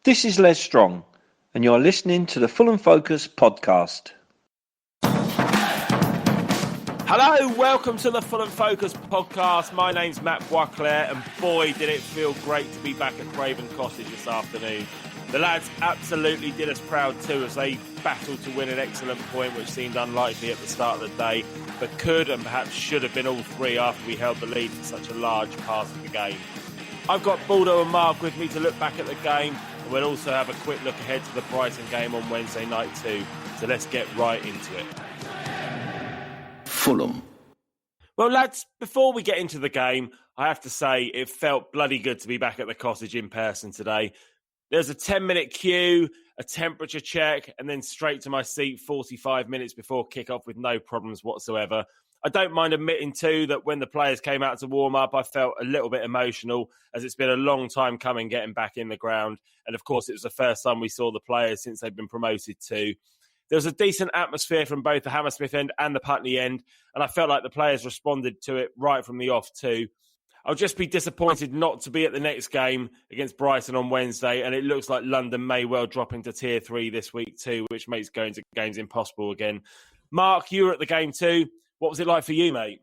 This is Les Strong, and you're listening to the Full and Focus podcast. Hello, welcome to the Full and Focus podcast. My name's Matt Boisclair, and boy, did it feel great to be back at Craven Cottage this afternoon. The lads absolutely did us proud too as they battled to win an excellent point, which seemed unlikely at the start of the day, but could and perhaps should have been all three after we held the lead for such a large part of the game. I've got Baldo and Mark with me to look back at the game, and we'll also have a quick look ahead to the Brighton game on Wednesday night too. So let's get right into it. Fulham. Well, lads, before we get into the game, I have to say it felt bloody good to be back at the Cottage in person today. There's a 10-minute queue, a temperature check, and then straight to my seat 45 minutes before kick-off with no problems whatsoever. I don't mind admitting, too, that when the players came out to warm up, I felt a little bit emotional, as it's been a long time coming getting back in the ground. And, of course, it was the first time we saw the players since they've been promoted too. There was a decent atmosphere from both the Hammersmith end and the Putney end, and I felt like the players responded to it right from the off too. I'll just be disappointed not to be at the next game against Brighton on Wednesday, and it looks like London may well drop into Tier 3 this week too, which makes going to games impossible again. Mark, you were at the game too. What was it like for you, mate?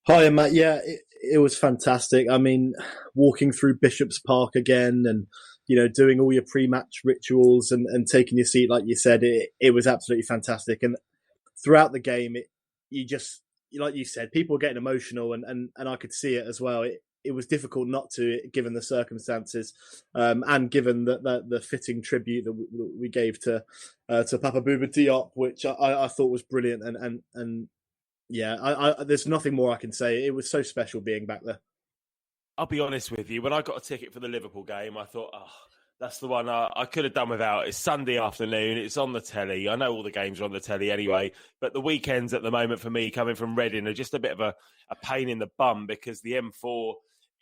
Hi, Matt. Yeah, it was fantastic. I mean, walking through Bishop's Park again and, you know, doing all your pre-match rituals and taking your seat, like you said, it was absolutely fantastic. And throughout the game, you just, like you said, people were getting emotional and I could see it as well. It was difficult not to, given the circumstances, and given the fitting tribute that we gave to Papa Bouba Diop, which I thought was brilliant. And yeah, I there's nothing more I can say. It was so special being back there. I'll be honest with you. When I got a ticket for the Liverpool game, I thought, that's the one I could have done without. It's Sunday afternoon. It's on the telly. I know all the games are on the telly anyway, but the weekends at the moment for me coming from Reading are just a bit of a pain in the bum because the M4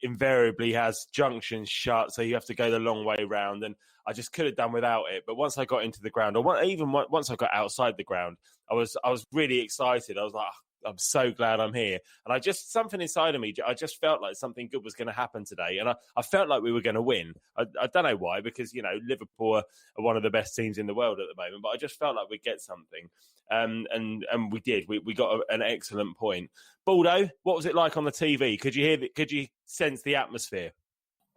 invariably has junctions shut, so you have to go the long way round, and I just could have done without it. But once I got into the ground, or even once I got outside the ground, I was really excited. I was like, I'm so glad I'm here. And something inside of me, I just felt like something good was going to happen today. And I felt like we were going to win. I don't know why, because, you know, Liverpool are one of the best teams in the world at the moment, but I just felt like we'd get something. And we did. We got an excellent point. Baldo, what was it like on the TV? Could you sense the atmosphere?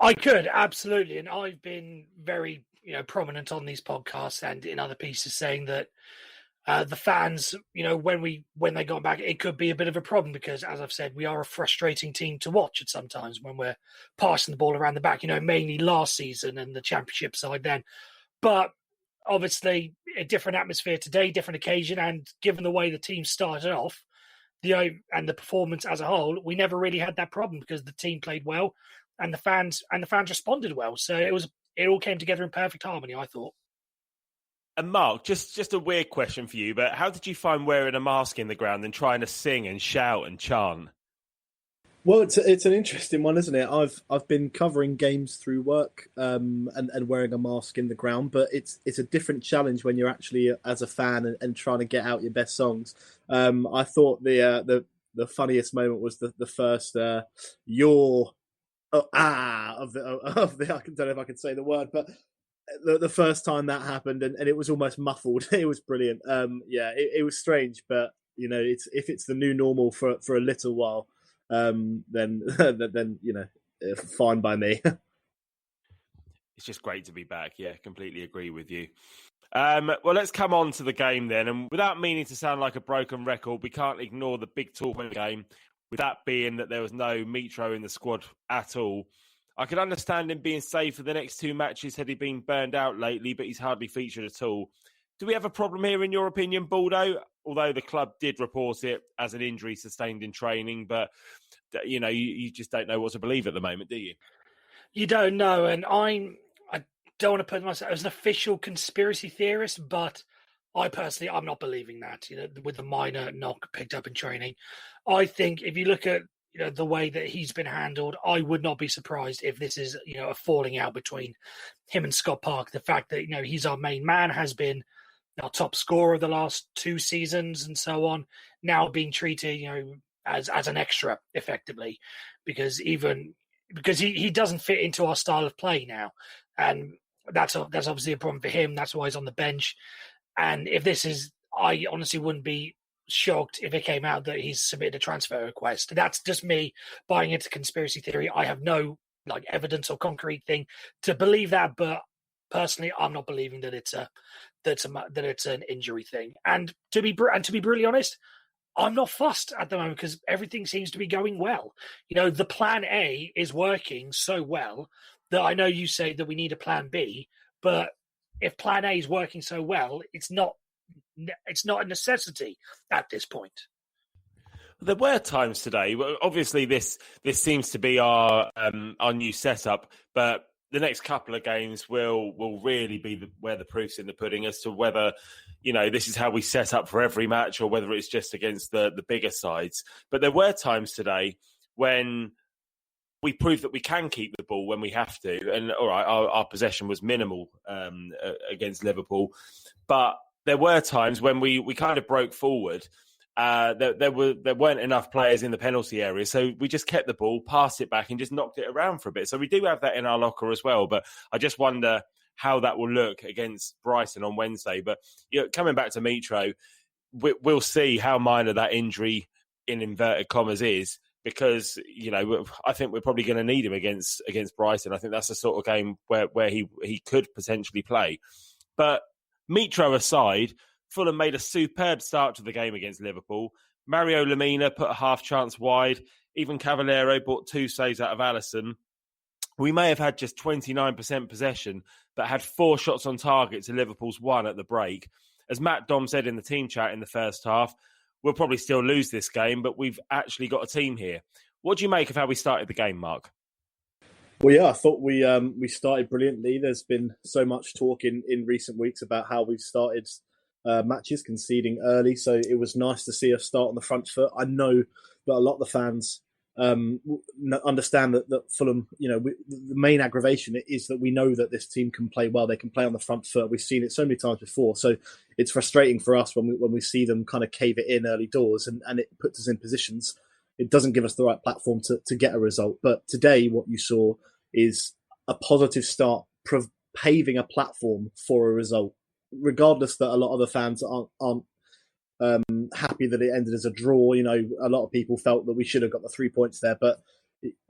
I could, absolutely. And I've been very, prominent on these podcasts and in other pieces saying that the fans, when they got back, it could be a bit of a problem because, as I've said, we are a frustrating team to watch at sometimes when we're passing the ball around the back, mainly last season and the championship side then. But obviously, a different atmosphere today, different occasion, and given the way the team started off, and the performance as a whole, we never really had that problem because the team played well and the fans responded well. So it all came together in perfect harmony, I thought. And Mark, just a weird question for you, but how did you find wearing a mask in the ground and trying to sing and shout and chant? Well, it's an interesting one, isn't it? I've been covering games through work and wearing a mask in the ground, but it's a different challenge when you're actually as a fan and trying to get out your best songs. I thought the funniest moment was the first of the I don't know if I can say the word, but the first time that happened and it was almost muffled. It was brilliant. It was strange, but if it's the new normal for a little while, then fine by me. It's just great to be back. Yeah, completely agree with you. Well, let's come on to the game then. And without meaning to sound like a broken record, we can't ignore the big talk in the game, with that being that there was no Mitro in the squad at all. I could understand him being saved for the next two matches had he been burned out lately, but he's hardly featured at all. Do we have a problem here, in your opinion, Baldo? Although the club did report it as an injury sustained in training, but, you just don't know what to believe at the moment, do you? You don't know, and I don't want to put myself as an official conspiracy theorist, but I'm not believing that, with the minor knock picked up in training. I think if you look at the way that he's been handled, I would not be surprised if this is, a falling out between him and Scott Park. The fact that, he's our main man, has been our top scorer of the last two seasons and so on, now being treated, as an extra effectively, because even because he doesn't fit into our style of play now, and that's obviously a problem for him. That's why he's on the bench. And if this is, I honestly wouldn't be shocked if it came out that he's submitted a transfer request. That's just me buying into conspiracy theory. I have no evidence or concrete thing to believe that, but personally, I'm not believing that it's an injury thing. And to be brutally honest, I'm not fussed at the moment because everything seems to be going well. The plan A is working so well that I know you say that we need a plan B, but if plan A is working so well, it's not a necessity at this point. There were times today. Well, obviously, this seems to be our new setup, but the next couple of games will really be where the proof's in the pudding as to whether this is how we set up for every match or whether it's just against the bigger sides. But there were times today when we proved that we can keep the ball when we have to. And all right, our possession was minimal against Liverpool, but there were times when we kind of broke forward. There weren't enough players in the penalty area, so we just kept the ball, passed it back, and just knocked it around for a bit. So we do have that in our locker as well. But I just wonder how that will look against Brighton on Wednesday. But coming back to Mitro, we'll see how minor that injury in inverted commas is, because I think we're probably going to need him against Brighton. I think that's the sort of game where he could potentially play. But Mitro aside, Fulham made a superb start to the game against Liverpool. Mario Lemina put a half chance wide. Even Cavallero brought 2 saves out of Alisson. We may have had just 29% possession, but had 4 shots on target to Liverpool's 1 at the break. As Matt Dom said in the team chat in the first half, we'll probably still lose this game, but we've actually got a team here. What do you make of how we started the game, Mark? Well, yeah, I thought we started brilliantly. There's been so much talk in recent weeks about how we've started matches conceding early, so it was nice to see us start on the front foot. I know that a lot of the fans understand that Fulham, the main aggravation is that we know that this team can play well. They can play on the front foot. We've seen it so many times before, so it's frustrating for us when we see them kind of cave it in early doors, and it puts us in positions. It doesn't give us the right platform to get a result. But today, what you saw is a positive start, paving a platform for a result, regardless that a lot of the fans aren't happy that it ended as a draw. A lot of people felt that we should have got the 3 points there. But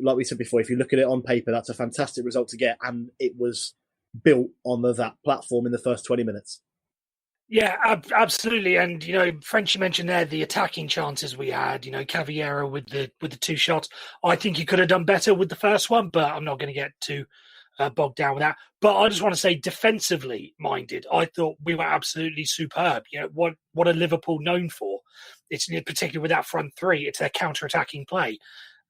like we said before, if you look at it on paper, that's a fantastic result to get. And it was built on that platform in the first 20 minutes. Yeah, absolutely. And, Frenchie mentioned there the attacking chances we had, Cavallero with the 2 shots. I think he could have done better with the first one, but I'm not going to get too bogged down with that. But I just want to say, defensively minded, I thought we were absolutely superb. What are Liverpool known for? It's particularly with that front 3, it's their counter-attacking play.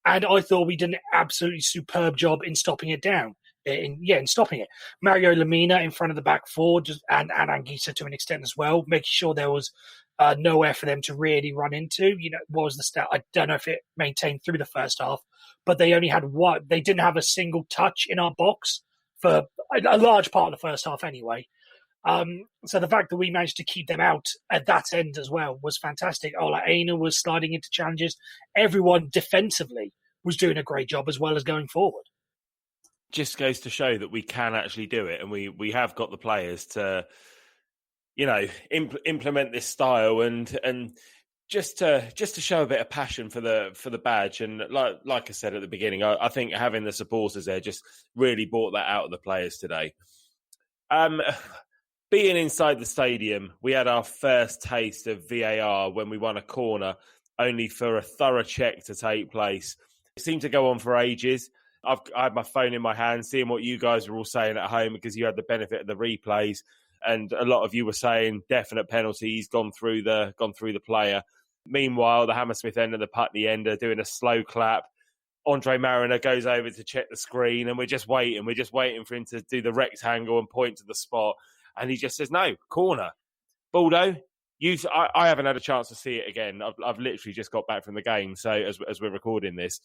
And I thought we did an absolutely superb job in stopping it down. In stopping it. Mario Lemina in front of the back 4, and Anguissa to an extent as well, making sure there was nowhere for them to really run into. What was the stat? I don't know if it maintained through the first half, but they only had one. They didn't have a single touch in our box for a large part of the first half anyway. So the fact that we managed to keep them out at that end as well was fantastic. Ola Aina was sliding into challenges. Everyone defensively was doing a great job as well as going forward. Just goes to show that we can actually do it, and we have got the players to implement this style and just to show a bit of passion for the badge. And like I said at the beginning, I think having the supporters there just really brought that out of the players today. Being inside the stadium, we had our first taste of VAR when we won a corner, only for a thorough check to take place. It seemed to go on for ages. I had my phone in my hand, seeing what you guys were all saying at home, because you had the benefit of the replays, and a lot of you were saying definite penalty. He's gone through the player. Meanwhile, the Hammersmith end and the Putney end are doing a slow clap. Andre Mariner goes over to check the screen, and we're just waiting. We're just waiting for him to do the rectangle and point to the spot, and he just says no, corner. Baldo, I haven't had a chance to see it again. I've literally just got back from the game, so as we're recording this.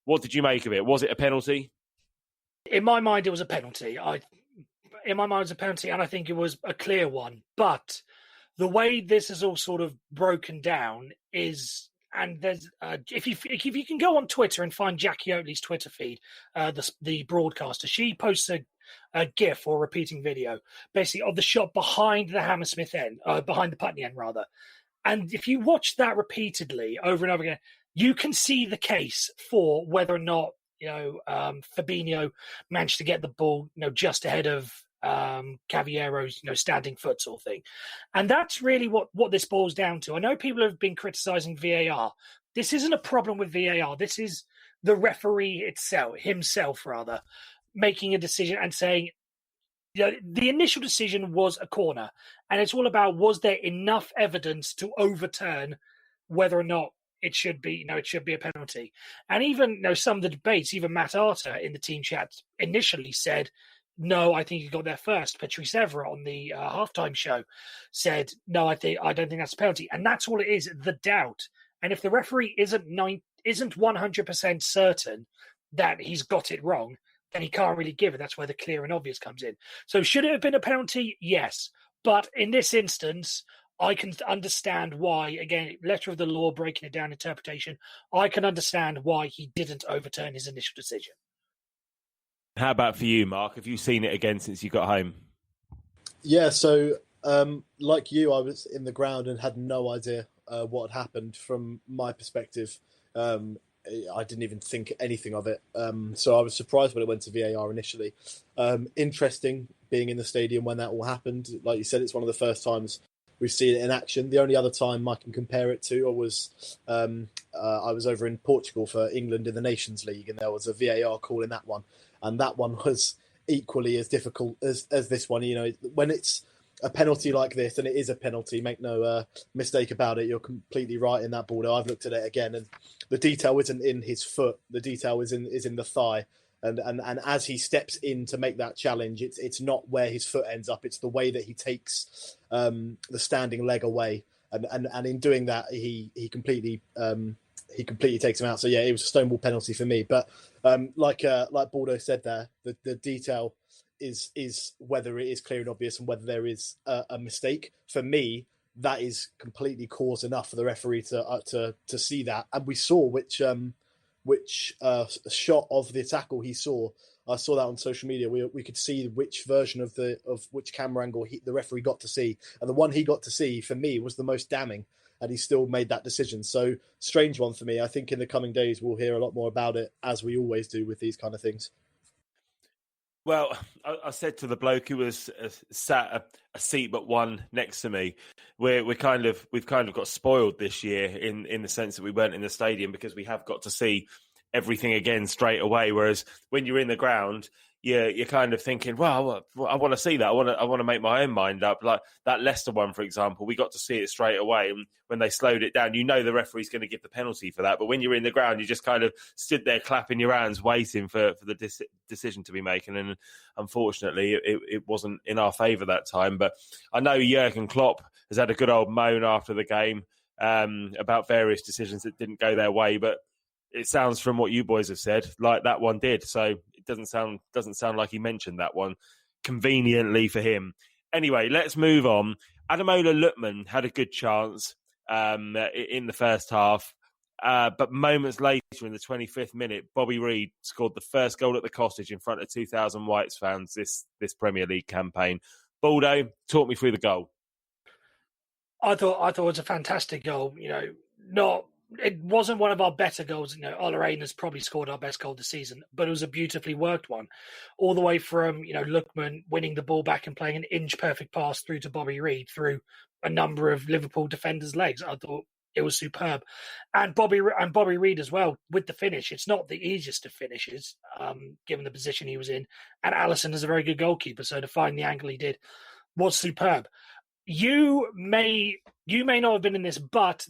What did you make of it? Was it a penalty? In my mind, it was a penalty. In my mind, it was a penalty, and I think it was a clear one. But the way this is all sort of broken down is and there's if you can go on Twitter and find Jackie Oatley's Twitter feed, the broadcaster, she posts a GIF or repeating video, basically of the shot behind the Hammersmith end, behind the Putney end rather. And if you watch that repeatedly over and over again, you can see the case for whether or not Fabinho managed to get the ball, just ahead of Cavalliero's, standing foot sort of thing. And that's really what this boils down to. I know people have been criticizing VAR. This isn't a problem with VAR. This is the referee himself, making a decision and saying, the initial decision was a corner. And it's all about, was there enough evidence to overturn whether or not it should be, it should be a penalty. And even, some of the debates, even Matt Arter in the team chat initially said, no, I think he got there first. Patrice Evra on the halftime show said, no, I don't think that's a penalty. And that's all it is, the doubt. And if the referee isn't 100% certain that he's got it wrong, then he can't really give it. That's where the clear and obvious comes in. So should it have been a penalty? Yes. But in this instance, I can understand why, again, letter of the law, breaking it down, interpretation, I can understand why he didn't overturn his initial decision. How about for you, Mark? Have you seen it again since you got home? Yeah, so like you, I was in the ground and had no idea what had happened from my perspective. I didn't even think anything of it. So I was surprised when it went to VAR initially. Interesting being in the stadium when that all happened. Like you said, it's one of the first times we've seen it in action. The only other time I can compare it to was I was over in Portugal for England in the Nations League, and there was a VAR call in that one. And that one was equally as difficult as this one. When it's a penalty like this, and it is a penalty, make no mistake about it, you're completely right in that, Baldo. I've looked at it again, and the detail isn't in his foot. The detail is in the thigh. And as he steps in to make that challenge, it's not where his foot ends up. It's the way that he takes the standing leg away. And in doing that, he completely takes him out. So yeah, it was a stonewall penalty for me. But like Baldo said there, the detail is whether it is clear and obvious and whether there is a mistake. For me, that is completely cause enough for the referee to see that. And we saw which shot of the tackle he saw. I saw that on social media. We could see which version of which camera angle the referee got to see, and the one he got to see for me was the most damning, and he still made that decision. So strange one for me. I think in the coming days we'll hear a lot more about it, as we always do with these kind of things. Well, I said to the bloke who was sat a seat but one next to me, we've kind of got spoiled this year in the sense that we weren't in the stadium because we have got to see everything again straight away. Whereas when you're in the ground, you're kind of thinking, well, I want to see that. I want to make my own mind up. Like that Leicester one, for example, we got to see it straight away. And when they slowed it down, the referee's going to give the penalty for that. But when you're in the ground, you just kind of stood there clapping your hands, waiting for the decision to be made. And unfortunately, it wasn't in our favour that time. But I know Jurgen Klopp has had a good old moan after the game about various decisions that didn't go their way. But it sounds from what you boys have said like that one did. So it doesn't sound like he mentioned that one conveniently for him. Anyway, let's move on. Ademola Lookman had a good chance in the first half, but moments later in the 25th minute, Bobby Reid scored the first goal at the Cottage in front of 2,000 Whites fans this Premier League campaign. Baldo, talk me through the goal. I thought it was a fantastic goal. It wasn't one of our better goals. Ola has probably scored our best goal this season, but it was a beautifully worked one. All the way from, Lookman winning the ball back and playing an inch-perfect pass through to Bobby Reid through a number of Liverpool defenders' legs. I thought it was superb. And Bobby Reid as well with the finish. It's not the easiest of finishes, given the position he was in. And Alisson is a very good goalkeeper, so to find the angle he did was superb. You may not have been in this, but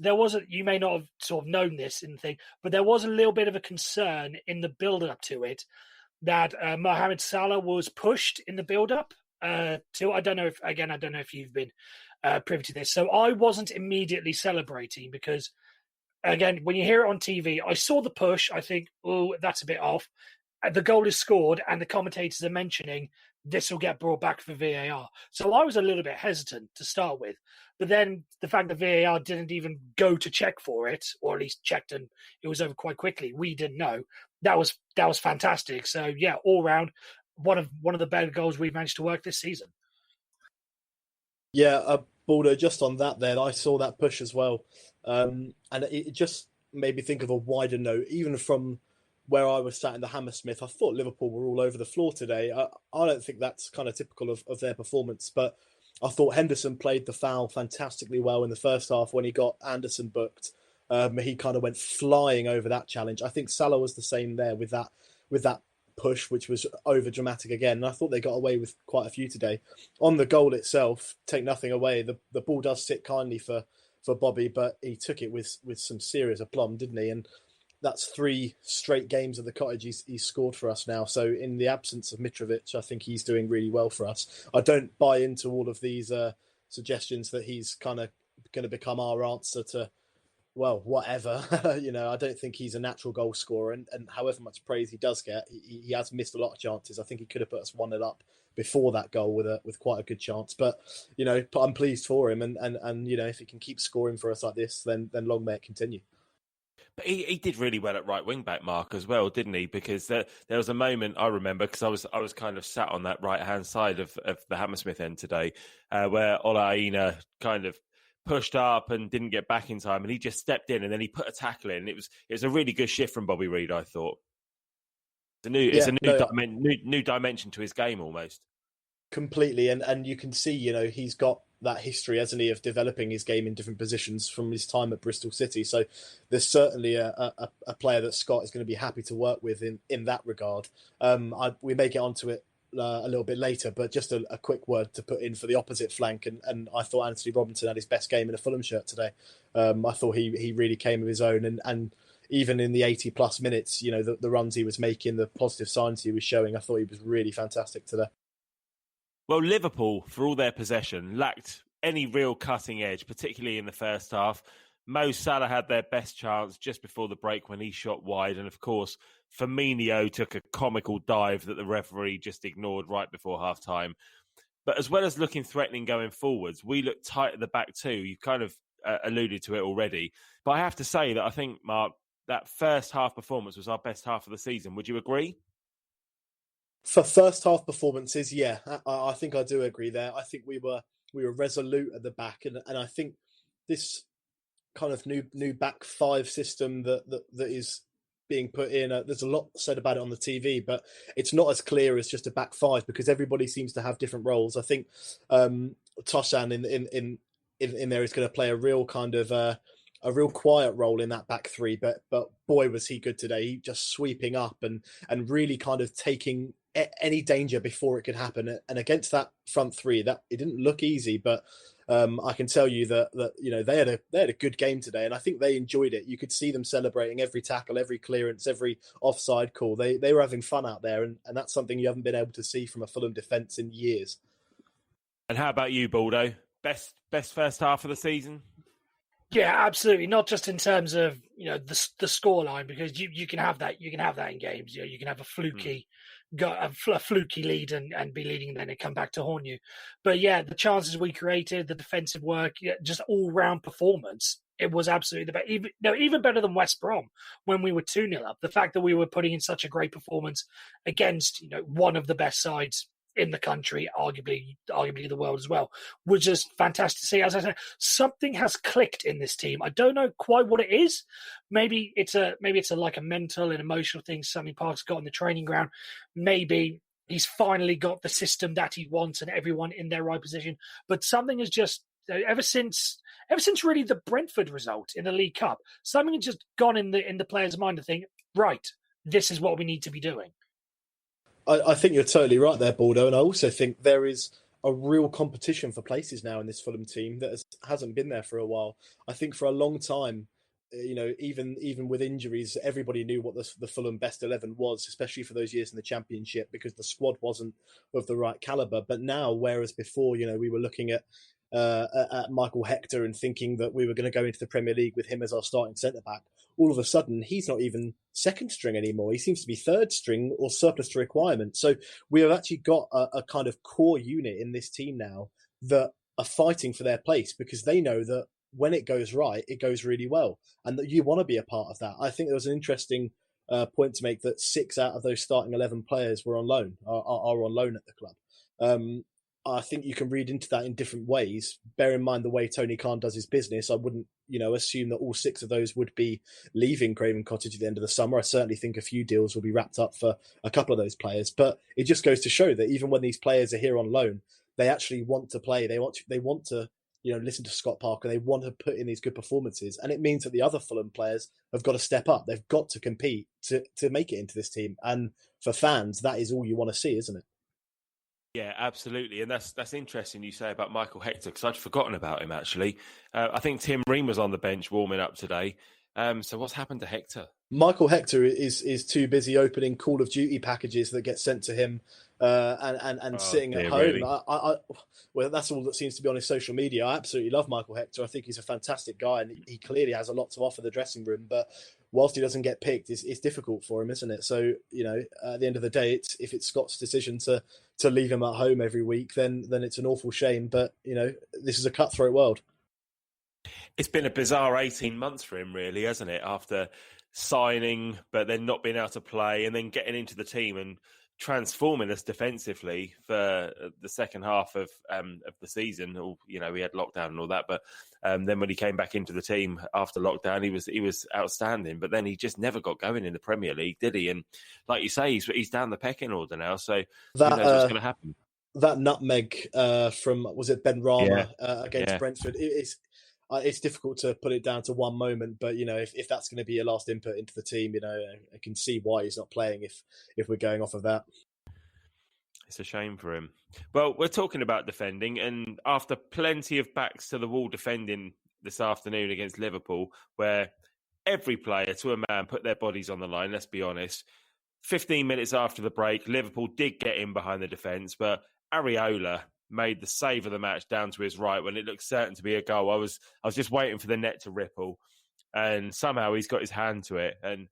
you may not have sort of known this in the thing, but there was a little bit of a concern in the build-up to it that Mohamed Salah was pushed in the build-up to, I don't know if you've been privy to this. So I wasn't immediately celebrating because, again, when you hear it on TV, I saw the push, I think, oh, that's a bit off. The goal is scored and the commentators are mentioning this will get brought back for VAR. So I was a little bit hesitant to start with. But then the fact that VAR didn't even go to check for it, or at least checked and it was over quite quickly, we didn't know. That was fantastic. So yeah, all round, one of the better goals we've managed to work this season. Yeah, Baldo, just on that then, I saw that push as well. And it just made me think of a wider note, even from where I was sat in the Hammersmith. I thought Liverpool were all over the floor today. I don't think that's kind of typical of their performance, but I thought Henderson played the foul fantastically well in the first half when he got Anderson booked. He kind of went flying over that challenge. I think Salah was the same there with that push, which was over dramatic again. And I thought they got away with quite a few today. On the goal itself, take nothing away. The ball does sit kindly for Bobby, but he took it with some serious aplomb, didn't he? And that's 3 straight games of the Cottage he's scored for us now. So in the absence of Mitrovic, I think he's doing really well for us. I don't buy into all of these suggestions that he's kind of going to become our answer to, well, whatever. I don't think he's a natural goal scorer. And however much praise he does get, he has missed a lot of chances. I think he could have put us 1-0 up before that goal with quite a good chance. But, I'm pleased for him. And if he can keep scoring for us like this, then long may it continue. But he did really well at right wing back, Mark, as well, didn't he? Because there was a moment I remember, because I was kind of sat on that right hand side of the Hammersmith end today, where Ola Aina kind of pushed up and didn't get back in time, and he just stepped in and then he put a tackle in. It was a really good shift from Bobby Reid, I thought. It's a new dimension to his game almost. Completely, and you can see, he's got that history, hasn't he, of developing his game in different positions from his time at Bristol City. So there's certainly a player that Scott is going to be happy to work with in that regard. We may get onto it a little bit later, but just a quick word to put in for the opposite flank. And I thought Anthony Robinson had his best game in a Fulham shirt today. I thought he really came of his own. And even in the 80 plus minutes, the runs he was making, the positive signs he was showing, I thought he was really fantastic today. Well, Liverpool, for all their possession, lacked any real cutting edge, particularly in the first half. Mo Salah had their best chance just before the break when he shot wide. And of course, Firmino took a comical dive that the referee just ignored right before half-time. But as well as looking threatening going forwards, we looked tight at the back too. You've kind of alluded to it already. But I have to say that I think, Mark, that first half performance was our best half of the season. Would you agree? For first half performances, yeah, I think I do agree there. I think we were resolute at the back, and I think this kind of new back 5 system that is being put in. There's a lot said about it on the TV, but it's not as clear as just a back 5 because everybody seems to have different roles. I think Toshan in there is going to play a real kind of a real quiet role in that back 3, but boy was he good today. He just sweeping up and really kind of taking any danger before it could happen. And against that front 3, that it didn't look easy, but I can tell you that they had a good game today, and I think they enjoyed it. You could see them celebrating every tackle, every clearance, every offside call. They were having fun out there, and that's something you haven't been able to see from a Fulham defence in years. And how about you, Baldo? Best first half of the season? Yeah, absolutely. Not just in terms of the scoreline, because you can have that. You can have that in games. You can have a fluky lead and be leading, and then it come back to haunt you. But yeah, the chances we created, the defensive work, just all round performance. It was absolutely the best. Even better than West Brom when we were 2-0 up. The fact that we were putting in such a great performance against one of the best sides in the country, arguably the world as well, was just fantastic to see. As I said, something has clicked in this team. I don't know quite what it is. Maybe it's like a mental and emotional thing Sammy Park's got in the training ground. Maybe he's finally got the system that he wants and everyone in their right position. But something has just ever since really the Brentford result in the League Cup, something has just gone in the player's mind to think, right, this is what we need to be doing. I think you're totally right there, Baldo, and I also think there is a real competition for places now in this Fulham team that hasn't been there for a while. I think for a long time, even with injuries, everybody knew what the Fulham best 11 was, especially for those years in the Championship, because the squad wasn't of the right calibre. But now, whereas before, we were looking at at Michael Hector and thinking that we were going to go into the Premier League with him as our starting centre-back. All of a sudden, he's not even second string anymore. He seems to be third string or surplus to requirement. So we have actually got a kind of core unit in this team now that are fighting for their place because they know that when it goes right, it goes really well, and that you want to be a part of that. I think there was an interesting point to make that 6 out of those starting 11 players were on loan, are on loan at the club. I think you can read into that in different ways. Bear in mind the way Tony Khan does his business. I wouldn't, assume that all 6 of those would be leaving Craven Cottage at the end of the summer. I certainly think a few deals will be wrapped up for a couple of those players. But it just goes to show that even when these players are here on loan, they actually want to play. They want to listen to Scott Parker. They want to put in these good performances. And it means that the other Fulham players have got to step up. They've got to compete to make it into this team. And for fans, that is all you want to see, isn't it? Yeah, absolutely. And that's interesting you say about Michael Hector, because I'd forgotten about him, actually. I think Tim Ream was on the bench warming up today. So what's happened to Hector? Michael Hector is too busy opening Call of Duty packages that get sent to him and sitting at home. Really? Well, that's all that seems to be on his social media. I absolutely love Michael Hector. I think he's a fantastic guy, and he clearly has a lot to offer the dressing room. But whilst he doesn't get picked, it's difficult for him, isn't it? So at the end of the day, if it's Scott's decision to leave him at home every week, then it's an awful shame. But this is a cutthroat world. It's been a bizarre 18 months for him, really, hasn't it? After signing, but then not being able to play, and then getting into the team and transforming us defensively for the second half of the season. We had lockdown and all that, but then when he came back into the team after lockdown, he was outstanding. But then he just never got going in the Premier League, did he? And like you say, he's down the pecking order now. So who knows what's going to happen? That nutmeg from was it Ben Rama against Brentford? It's difficult to put it down to one moment, but if that's going to be your last input into the team, I can see why he's not playing if we're going off of that. It's a shame for him. Well, we're talking about defending, and after plenty of backs to the wall defending this afternoon against Liverpool, where every player to a man put their bodies on the line, let's be honest. 15 minutes after the break, Liverpool did get in behind the defence, but Areola made the save of the match down to his right when it looked certain to be a goal. I was just waiting for the net to ripple, and somehow he's got his hand to it. And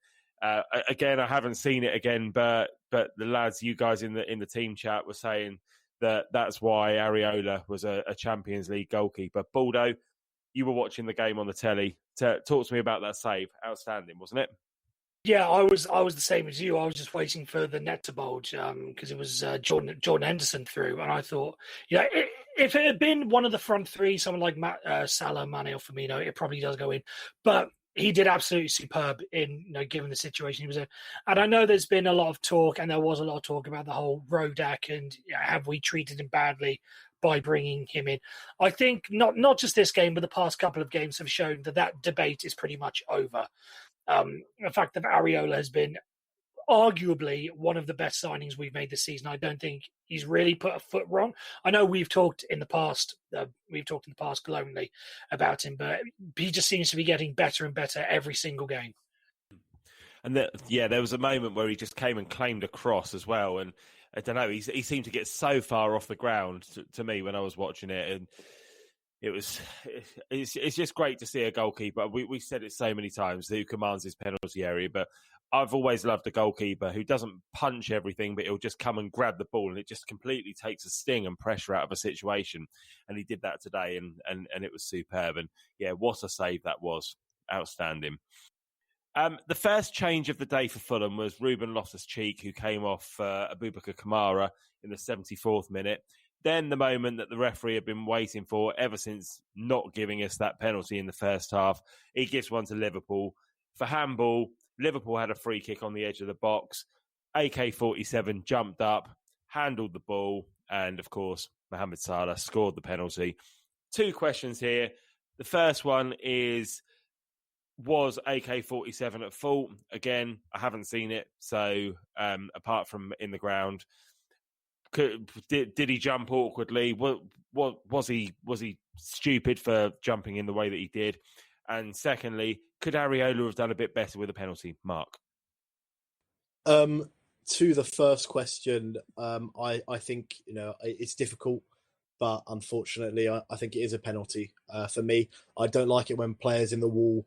again, I haven't seen it again, but the lads, you guys in the team chat were saying that's why Areola was a Champions League goalkeeper. Baldo, you were watching the game on the telly. Talk to me about that save. Outstanding, wasn't it? Yeah, I was the same as you. I was just waiting for the net to bulge because it was Jordan Henderson through, and I thought, if it had been one of the front three, someone like Salah, Mane, or Firmino, it probably does go in. But he did absolutely superb in given the situation he was in. And I know there's been a lot of talk, and there was a lot of talk about the whole Rodak and have we treated him badly by bringing him in. I think not just this game, but the past couple of games have shown that debate is pretty much over. The fact that Areola has been arguably one of the best signings we've made this season. I don't think he's really put a foot wrong. I know we've talked in the past glowingly about him, but he just seems to be getting better and better every single game. And there was a moment where he just came and claimed a cross as well. And I don't know, he seemed to get so far off the ground to me when I was watching it. And it's just great to see a goalkeeper. We've said it so many times, who commands his penalty area, but I've always loved a goalkeeper who doesn't punch everything, but he'll just come and grab the ball, and it just completely takes a sting and pressure out of a situation. And he did that today, and it was superb. And yeah, what a save that was. Outstanding. The first change of the day for Fulham was Ruben Loftus-Cheek, who came off Abubakar Kamara in the 74th minute. Then the moment that the referee had been waiting for ever since not giving us that penalty in the first half, he gives one to Liverpool. For handball, Liverpool had a free kick on the edge of the box. AK-47 jumped up, handled the ball, and of course, Mohamed Salah scored the penalty. 2 questions here. The first one is, was AK-47 at fault? Again, I haven't seen it, so apart from in the ground, did he jump awkwardly? Was he stupid for jumping in the way that he did? And secondly, could Areola have done a bit better with a penalty? Mark? To the first question, I think it's difficult but unfortunately, I think it is a penalty for me. I don't like it when players in the wall,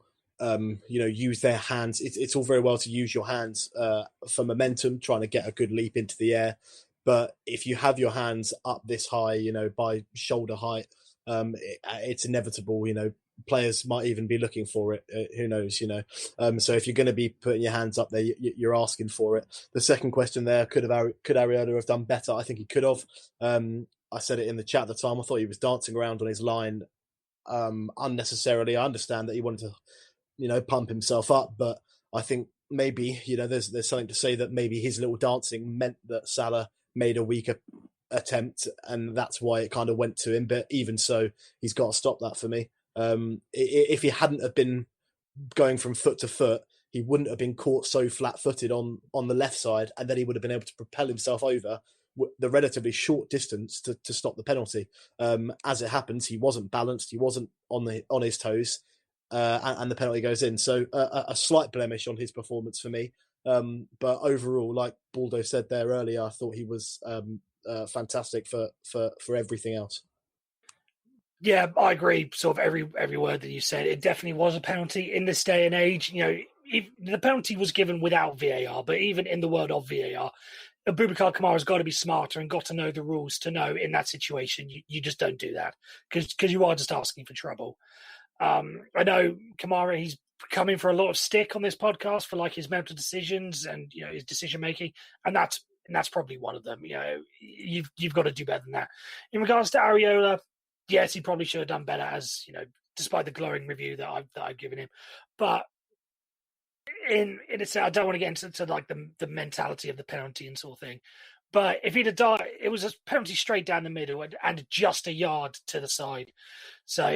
use their hands. It's all very well to use your hands for momentum, trying to get a good leap into the air. But if you have your hands up this high, by shoulder height, it's inevitable. Players might even be looking for it. Who knows? So if you're going to be putting your hands up there, you're asking for it. The second question there: could Areola have done better? I think he could have. I said it in the chat at the time. I thought he was dancing around on his line unnecessarily. I understand that he wanted to, pump himself up, but I think maybe there's something to say that maybe his little dancing meant that Salah made a weaker attempt, and that's why it kind of went to him. But even so, he's got to stop that for me. If he hadn't have been going from foot to foot, he wouldn't have been caught so flat-footed on the left side, and then he would have been able to propel himself over the relatively short distance to stop the penalty. As it happens, he wasn't balanced, he wasn't on his toes, and the penalty goes in. So a slight blemish on his performance for me. But overall, like Baldo said there earlier, I thought he was fantastic for everything else. Yeah, I agree. Sort of every word that you said. It definitely was a penalty in this day and age. If the penalty was given without VAR, but even in the world of VAR, Boubacar Kamara's got to be smarter and got to know the rules to know in that situation you just don't do that because you are just asking for trouble. I know Kamara, he's coming for a lot of stick on this podcast for like his mental decisions and his decision making, and that's probably one of them. You've got to do better than that. In regards to Areola, yes, he probably should have done better, as despite the glowing review that I've given him. But in a sense, I don't want to get into like the mentality of the penalty and sort of thing. But if he'd have died, it was a penalty straight down the middle and just a yard to the side. So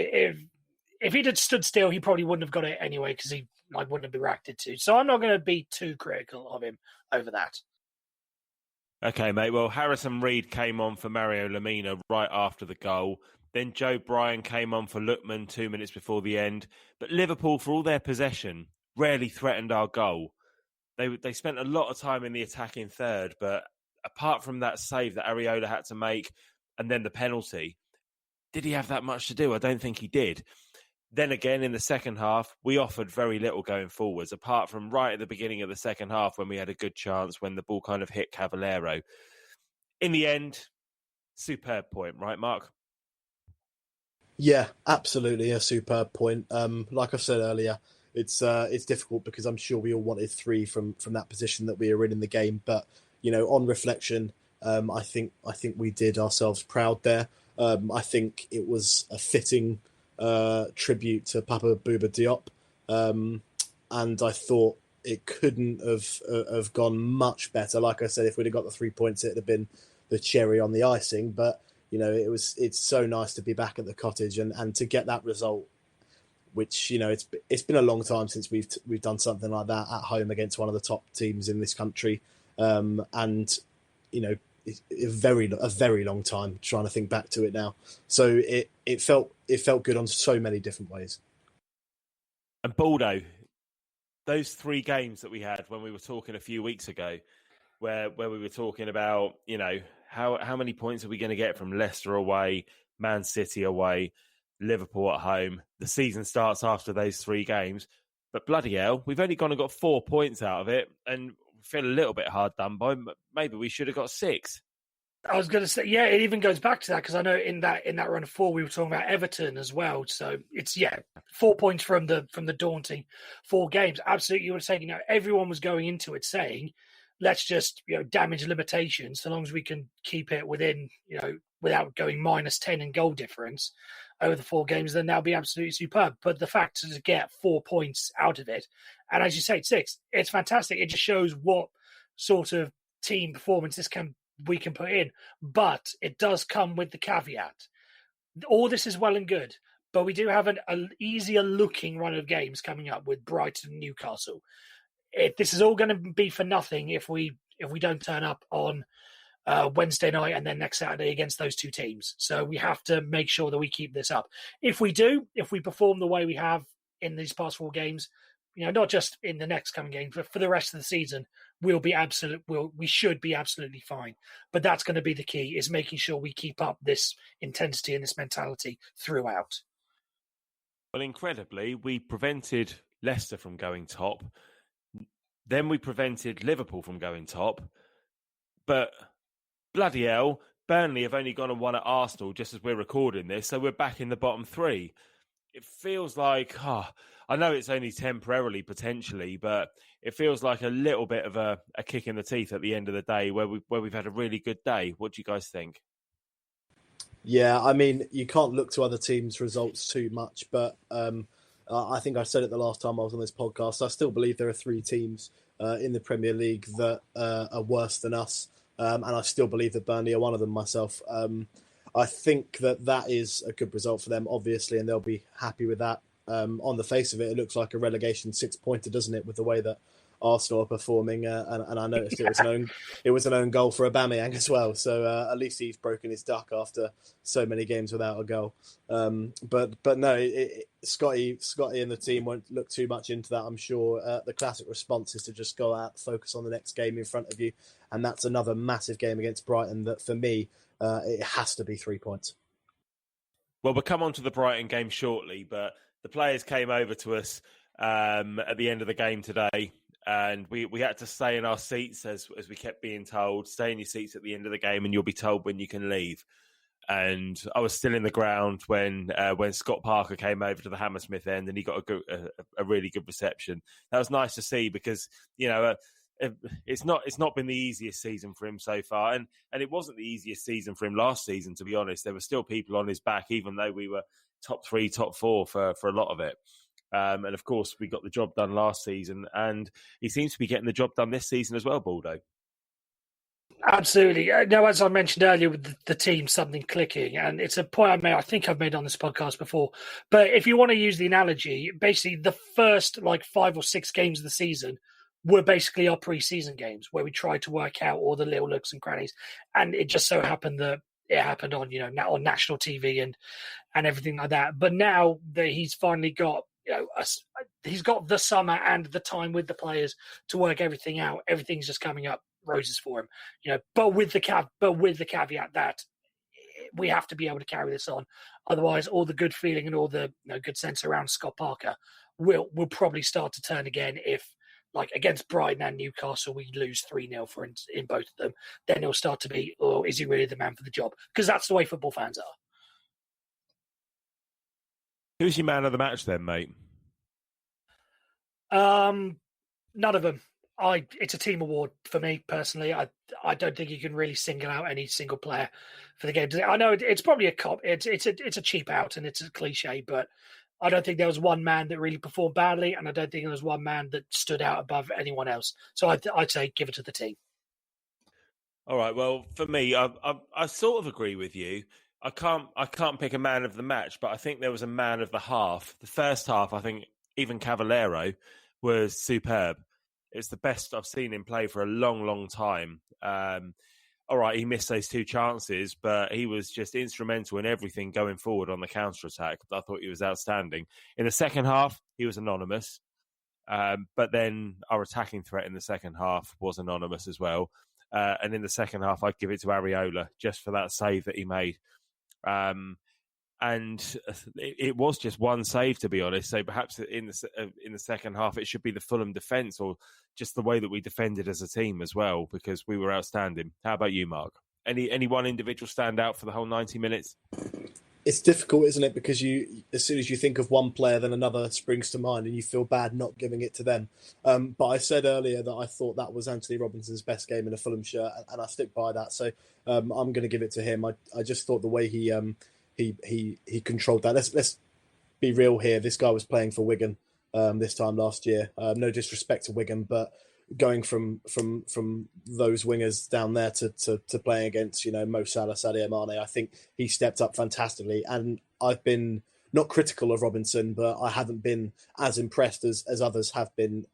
if he'd have stood still, he probably wouldn't have got it anyway because he wouldn't have been reacted to. So I'm not going to be too critical of him over that. Okay, mate. Well, Harrison Reed came on for Mario Lemina right after the goal. Then Joe Bryan came on for Lookman 2 minutes before the end. But Liverpool, for all their possession, rarely threatened our goal. They spent a lot of time in the attacking third, but apart from that save that Areola had to make and then the penalty, did he have that much to do? I don't think he did. Then again, in the second half, we offered very little going forwards, apart from right at the beginning of the second half when we had a good chance when the ball kind of hit Cavallero. In the end, superb point, right, Mark? Yeah, absolutely a superb point. Like I said earlier, it's difficult because I'm sure we all wanted 3 from that position that we were in the game. But on reflection, I think we did ourselves proud there. I think it was a fitting tribute to Papa Bouba Diop, and I thought it couldn't have gone much better. Like I said, if we'd have got the 3 points, it'd have been the cherry on the icing. But it's so nice to be back at the Cottage and to get that result, which it's been a long time since we've done something like that at home against one of the top teams in this country, and a very long time trying to think back to it now. So it felt good on so many different ways. And Baldo, those 3 games that we had when we were talking a few weeks ago, where we were talking about how many points are we going to get from Leicester away, Man City away, Liverpool at home. The season starts after those 3 games, but bloody hell, we've only gone and got 4 points out of it, and feel a little bit hard done by. Maybe we should have got 6. I was going to say, yeah, it even goes back to that because I know in that run of 4 we were talking about Everton as well. So it's 4 points from the daunting 4 games. Absolutely, you were saying everyone was going into it saying, let's just damage limitations so long as we can keep it within without going -10 in goal difference over the 4 games, then that'll be absolutely superb. But the fact to get 4 points out of it, and as you say, 6, it's fantastic. It just shows what sort of team performance we can put in. But it does come with the caveat. All this is well and good, but we do have an easier looking run of games coming up with Brighton and Newcastle. This is all going to be for nothing if we don't turn up on Wednesday night and then next Saturday against those 2 teams. So we have to make sure that we keep this up. If we perform the way we have in these past 4 games, not just in the next coming games, but for the rest of the season, we should be absolutely fine. But that's going to be the key, is making sure we keep up this intensity and this mentality throughout. Well, incredibly, we prevented Leicester from going top. Then we prevented Liverpool from going top. But bloody hell, Burnley have only gone and won at Arsenal just as we're recording this, so we're back in the bottom three. It feels like, I know it's only temporarily, potentially, but it feels like a little bit of a kick in the teeth at the end of the day where we've had a really good day. What do you guys think? Yeah, I mean, you can't look to other teams' results too much, but I think I said it the last time I was on this podcast. I still believe there are 3 teams in the Premier League that are worse than us, and I still believe that Burnley are one of them myself. I think that is a good result for them, obviously, and they'll be happy with that. On the face of it, it looks like a relegation 6-pointer, doesn't it, with the way that Arsenal are performing, and I noticed it was an own goal for Aubameyang as well. So at least he's broken his duck after so many games without a goal. But no, Scotty and the team won't look too much into that. I'm sure the classic response is to just go out, focus on the next game in front of you, and that's another massive game against Brighton. That for me, it has to be 3 points. Well, we'll come on to the Brighton game shortly, but the players came over to us at the end of the game today. And we had to stay in our seats, as we kept being told, stay in your seats at the end of the game and you'll be told when you can leave. And I was still in the ground when Scott Parker came over to the Hammersmith end and he got a really good reception. That was nice to see because, it's not been the easiest season for him so far. And it wasn't the easiest season for him last season, to be honest. There were still people on his back, even though we were top 3, top 4 for a lot of it. And of course, we got the job done last season, and he seems to be getting the job done this season as well, Baldo. Absolutely. Now, as I mentioned earlier, with the team, something clicking, and it's a point I think I've made on this podcast before. But if you want to use the analogy, basically the first 5 or 6 games of the season were basically our pre-season games where we tried to work out all the little nooks and crannies, and it just so happened that it happened on on national TV and everything like that. But now that he's finally got he's got the summer and the time with the players to work everything out. Everything's just coming up roses for him, but with the caveat that we have to be able to carry this on. Otherwise, all the good feeling and all the good sense around Scott Parker will probably start to turn again if, like against Brighton and Newcastle, we lose 3-0 in both of them. Then it'll start to be, is he really the man for the job? Because that's the way football fans are. Who's your man of the match then, mate? None of them. It's a team award for me personally. I don't think you can really single out any single player for the game. I know it's probably a cop. It's a cheap out and it's a cliche, but I don't think there was one man that really performed badly, and I don't think there was one man that stood out above anyone else. So I'd say give it to the team. All right. Well, for me, I sort of agree with you. I can't pick a man of the match, but I think there was a man of the half. The first half, I think even Cavallero was superb. It's the best I've seen him play for a long, long time. All right, he missed those 2 chances, but he was just instrumental in everything going forward on the counter-attack. I thought he was outstanding. In the second half, he was anonymous. But then our attacking threat in the second half was anonymous as well. And in the second half, I'd give it to Areola just for that save that he made. And it was just one save, to be honest. So perhaps in the second half, it should be the Fulham defence or just the way that we defended as a team as well, because we were outstanding. How about you, Mark? Any one individual stand out for the whole 90 minutes? It's difficult, isn't it? Because as soon as you think of one player, then another springs to mind, and you feel bad not giving it to them. But I said earlier that I thought that was Anthony Robinson's best game in a Fulham shirt, and I stick by that. So I'm going to give it to him. I just thought the way he controlled that. Let's be real here. This guy was playing for Wigan this time last year. No disrespect to Wigan, but going from those wingers down there to playing against Mo Salah, Sadio Mane, I think he stepped up fantastically. And I've been not critical of Robinson, but I haven't been as impressed as others have been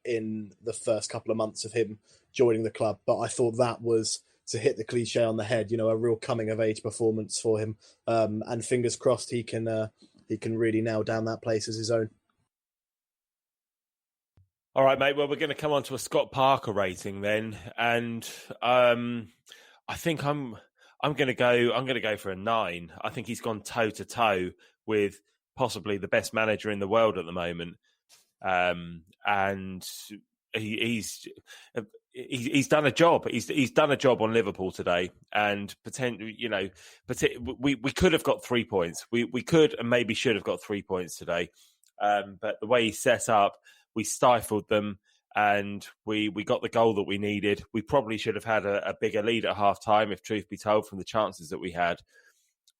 in the first couple of months of him joining the club. But I thought that was, to hit the cliche on the head, a real coming of age performance for him. And fingers crossed he can really nail down that place as his own. All right, mate. Well, we're going to come on to a Scott Parker rating then, and I think I'm going to go for a 9. I think he's gone toe to toe with possibly the best manager in the world at the moment, and he's done a job. He's done a job on Liverpool today, and we could have got 3 points. We could and maybe should have got 3 points today, but the way he set up, we stifled them, and we got the goal that we needed. We probably should have had a bigger lead at half time, if truth be told, from the chances that we had.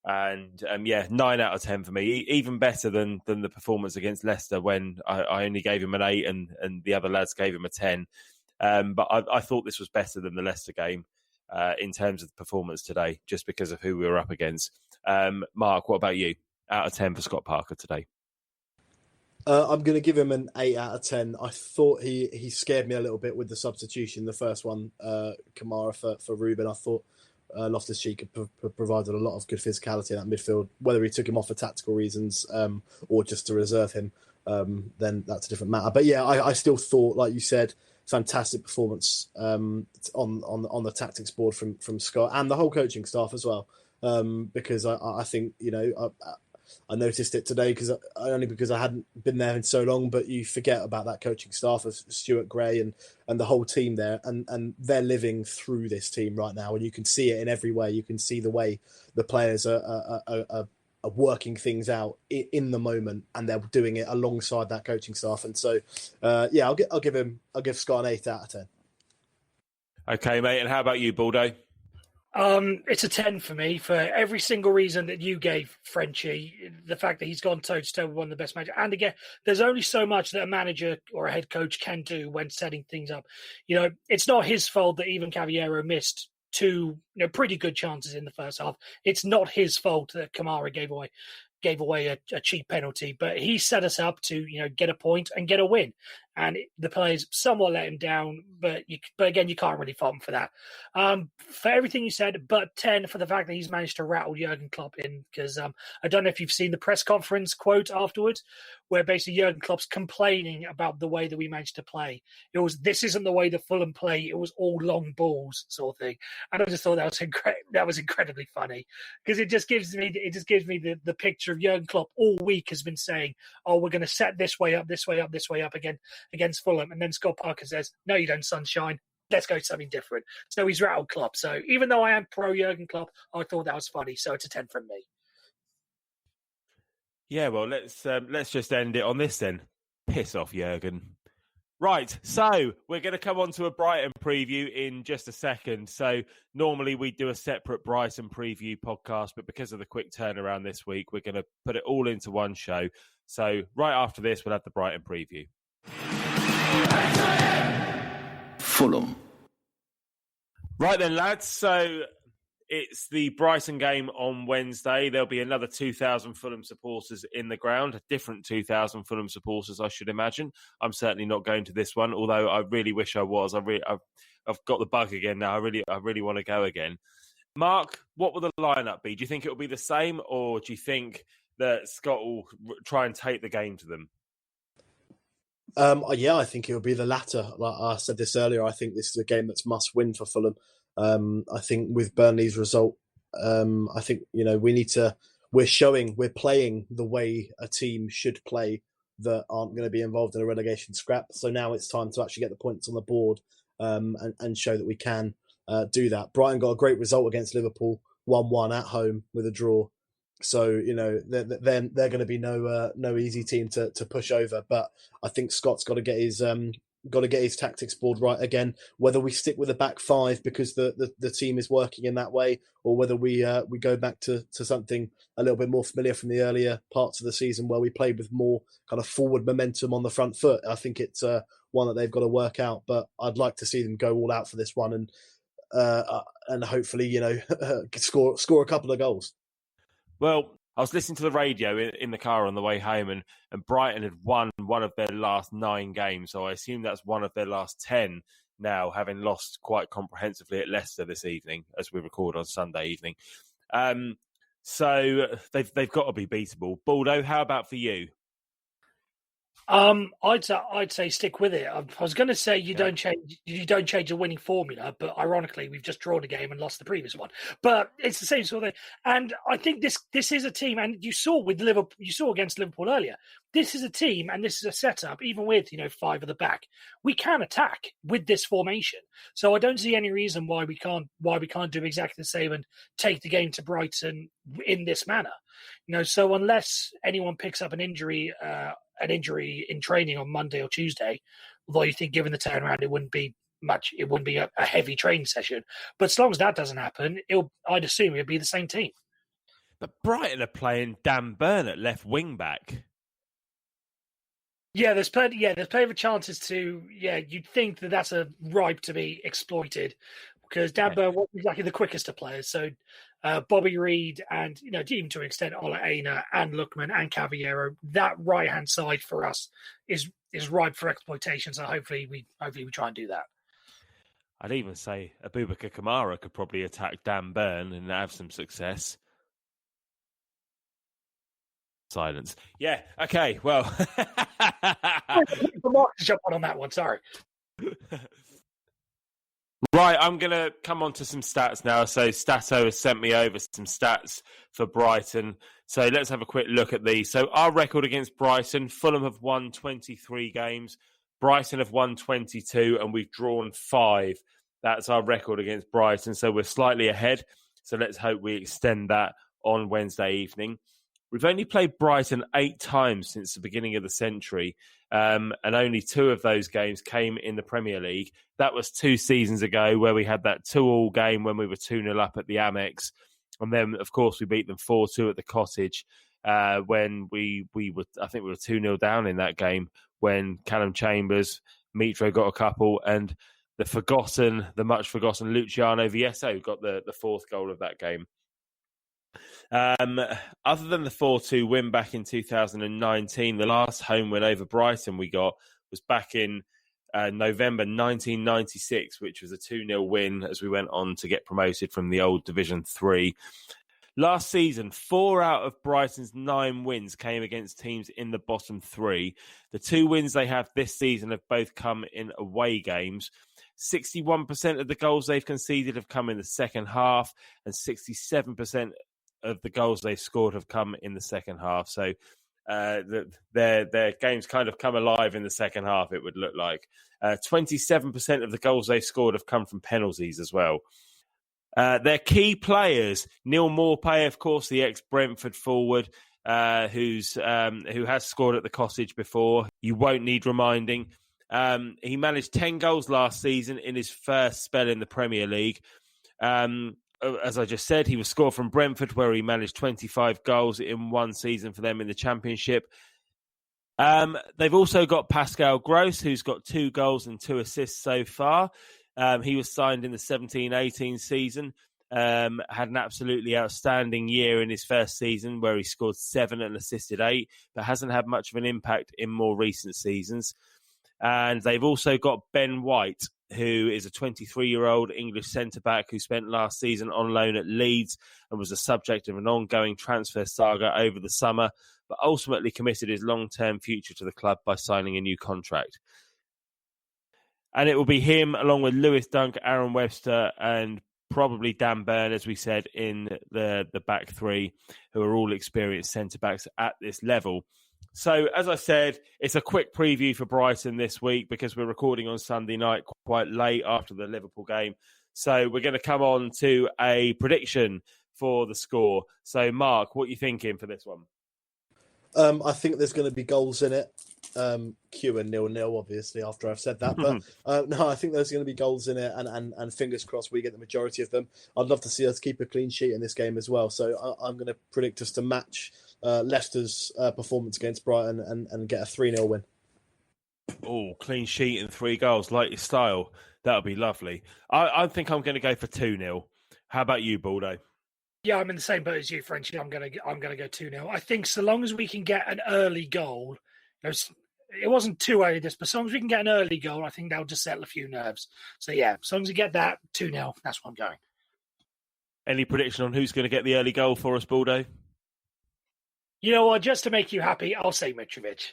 And 9 out of 10 for me, even better than the performance against Leicester when I only gave him an 8 and the other lads gave him a 10. But I thought this was better than the Leicester game in terms of the performance today, just because of who we were up against. Mark, what about you? Out of 10 for Scott Parker today. I'm going to give him an 8 out of 10. I thought he scared me a little bit with the substitution, the first one, Kamara for Ruben. I thought Loftus-Cheek provided a lot of good physicality in that midfield. Whether he took him off for tactical reasons or just to reserve him, then that's a different matter. But yeah, I still thought, like you said, fantastic performance on the tactics board from Scott and the whole coaching staff as well. Because I think, I noticed it today because I hadn't been there in so long, but you forget about that coaching staff of Stuart Gray and the whole team there, and they're living through this team right now, and you can see it in every way. You can see the way the players are working things out in the moment, and they're doing it alongside that coaching staff. And so, I'll give Scott an 8 out of 10. Okay, mate. And how about you, Baldo? It's a 10 for me for every single reason that you gave, Frenchie. The fact that he's gone toe to toe with one of the best managers. And again, there's only so much that a manager or a head coach can do when setting things up. It's not his fault that even Caballero missed 2 pretty good chances in the first half. It's not his fault that Kamara gave away a cheap penalty, but he set us up to get a point and get a win. And the players somewhat let him down, but again, you can't really fault him for that. For everything you said, but 10 for the fact that he's managed to rattle Jurgen Klopp in, because I don't know if you've seen the press conference quote afterwards, where basically Jurgen Klopp's complaining about the way that we managed to play. It was, this isn't the way that Fulham play. It was all long balls sort of thing. And I just thought that was incredibly funny, because it just gives me the picture of Jurgen Klopp all week has been saying, oh, we're going to set this way up again against Fulham, and then Scott Parker says, no, you don't, sunshine. Let's go to something different. So he's rattled Klopp. So even though I am pro Jurgen Klopp, I thought that was funny. So it's a 10 from me. Yeah, well, let's just end it on this then. Piss off, Jurgen. Right, so we're going to come on to a Brighton preview in just a second. So normally we do a separate Brighton preview podcast, but because of the quick turnaround this week, we're going to put it all into one show. So right after this, we'll have the Brighton preview. Fulham. Right then, lads. So it's the Brighton game on Wednesday. There'll be another 2,000 Fulham supporters in the ground, a different 2,000 Fulham supporters, I should imagine. I'm certainly not going to this one, although I really wish I was. I've got the bug again now. I really want to go again. Mark, what will the lineup be? Do you think it will be the same, or do you think that Scott will try and take the game to them? I think it'll be the latter. Like I said this earlier, I think this is a game that's must win for Fulham. I think with Burnley's result, I think we're playing the way a team should play that aren't going to be involved in a relegation scrap. So now it's time to actually get the points on the board and show that we can do that. Brighton got a great result against Liverpool, 1-1 at home with a draw. So they're going to be no easy team to push over. But I think Scott's got to get his tactics board right again. Whether we stick with a back 5 because the team is working in that way, or whether we go back to something a little bit more familiar from the earlier parts of the season where we played with more kind of forward momentum on the front foot. I think it's one that they've got to work out. But I'd like to see them go all out for this one and hopefully score a couple of goals. Well, I was listening to the radio in the car on the way home, and Brighton had won one of their last 9 games, so I assume that's one of their last 10 now, having lost quite comprehensively at Leicester this evening, as we record on Sunday evening. So they've got to be beatable. Baldo, how about for you? I'd say stick with it. I was going to say you don't change the winning formula, but ironically, we've just drawn a game and lost the previous one. But it's the same sort of thing. And I think this is a team, and you saw with Liverpool, you saw against Liverpool earlier. This is a team, and this is a setup. Even with 5 at the back, we can attack with this formation. So I don't see any reason why we can't do exactly the same and take the game to Brighton in this manner. So unless anyone picks up an injury in training on Monday or Tuesday, although you think given the turnaround it wouldn't be a heavy training session. But as long as that doesn't happen, I'd assume it'd be the same team. But Brighton are playing Dan Burn at left wing back. Yeah, there's plenty of chances to. Yeah, you'd think that's a ripe to be exploited because Dan Burn wasn't exactly the quickest of players. So Bobby Reed and even to an extent Ola Aina and Lookman and Cavallero, that right hand side for us is ripe for exploitation. So hopefully we try and do that. I'd even say Abubakar Kamara could probably attack Dan Burn and have some success. Silence. Yeah. Okay. Well, jump on that one. Sorry. Right, I'm going to come on to some stats now. So Stato has sent me over some stats for Brighton. So let's have a quick look at these. So our record against Brighton, Fulham have won 23 games. Brighton have won 22 and we've drawn 5. That's our record against Brighton. So we're slightly ahead. So let's hope we extend that on Wednesday evening. We've only played Brighton 8 times since the beginning of the century, and only 2 of those games came in the Premier League. That was 2 seasons ago where we had that 2-2 game when we were 2-0 up at the Amex. And then, of course, we beat them 4-2 at the Cottage when we were, I think we were 2-0 down in that game when Callum Chambers, Mitro got a couple, and the much forgotten Luciano Vieso got the 4th goal of that game. Other than the 4-2 win back in 2019, the last home win over Brighton we got was back in November 1996, which was a 2-0 win as we went on to get promoted from the old Division 3. Last season, 4 out of Brighton's 9 wins came against teams in the bottom 3. The 2 wins they have this season have both come in away games. 61% of the goals they've conceded have come in the second half, and 67% of the goals they've scored have come in the second half. So their games kind of come alive in the second half, it would look like. 27% of the goals they've scored have come from penalties as well. Their key players, Neil Maupay, of course, the ex-Brentford forward, who has scored at the Cottage before. You won't need reminding. He managed 10 goals last season in his first spell in the Premier League. As I just said, he was scored from Brentford, where he managed 25 goals in one season for them in the Championship. They've also got Pascal Gross, who's got 2 goals and 2 assists so far. He was signed in the 17-18 season, had an absolutely outstanding year in his first season, where he scored 7 and assisted 8, but hasn't had much of an impact in more recent seasons. And they've also got Ben White, who is a 23-year-old English centre-back who spent last season on loan at Leeds and was the subject of an ongoing transfer saga over the summer, but ultimately committed his long-term future to the club by signing a new contract. And it will be him, along with Lewis Dunk, Aaron Webster, and probably Dan Burn, as we said, in the back 3, who are all experienced centre-backs at this level. So, as I said, it's a quick preview for Brighton this week because we're recording on Sunday night quite late after the Liverpool game. So we're going to come on to a prediction for the score. So, Mark, what are you thinking for this one? I think there's going to be goals in it. Q and 0-0, obviously, after I've said that. But no, I think there's going to be goals in it, and fingers crossed we get the majority of them. I'd love to see us keep a clean sheet in this game as well. So I'm going to predict us to match Leicester's performance against Brighton and get a 3-0 win. Oh, clean sheet and 3 goals, like your style. That would be lovely. I think I'm going to go for 2-0. How about you, Baldo? Yeah, I'm in the same boat as you, Frenchie. I'm gonna go 2-0. I think so long as we can get an early goal, it wasn't too early this, but as long as we can get an early goal, I think that'll just settle a few nerves. So yeah, as long as we get that 2-0, that's what I'm going. Any prediction on who's going to get the early goal for us, Baldo? You know what? Just to make you happy, I'll say Mitrovic.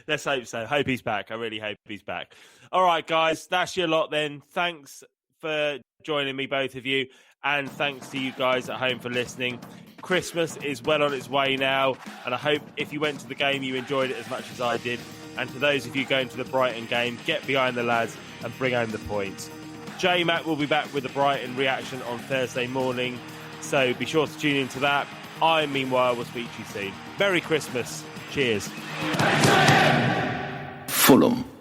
Let's hope so. Hope he's back. I really hope he's back. All right, guys, that's your lot then. Thanks for joining me, both of you. And thanks to you guys at home for listening. Christmas is well on its way now. And I hope if you went to the game, you enjoyed it as much as I did. And to those of you going to the Brighton game, get behind the lads and bring home the points. J-Mac will be back with the Brighton reaction on Thursday morning. So be sure to tune into that. I, meanwhile, will speak to you soon. Merry Christmas. Cheers. Fulham.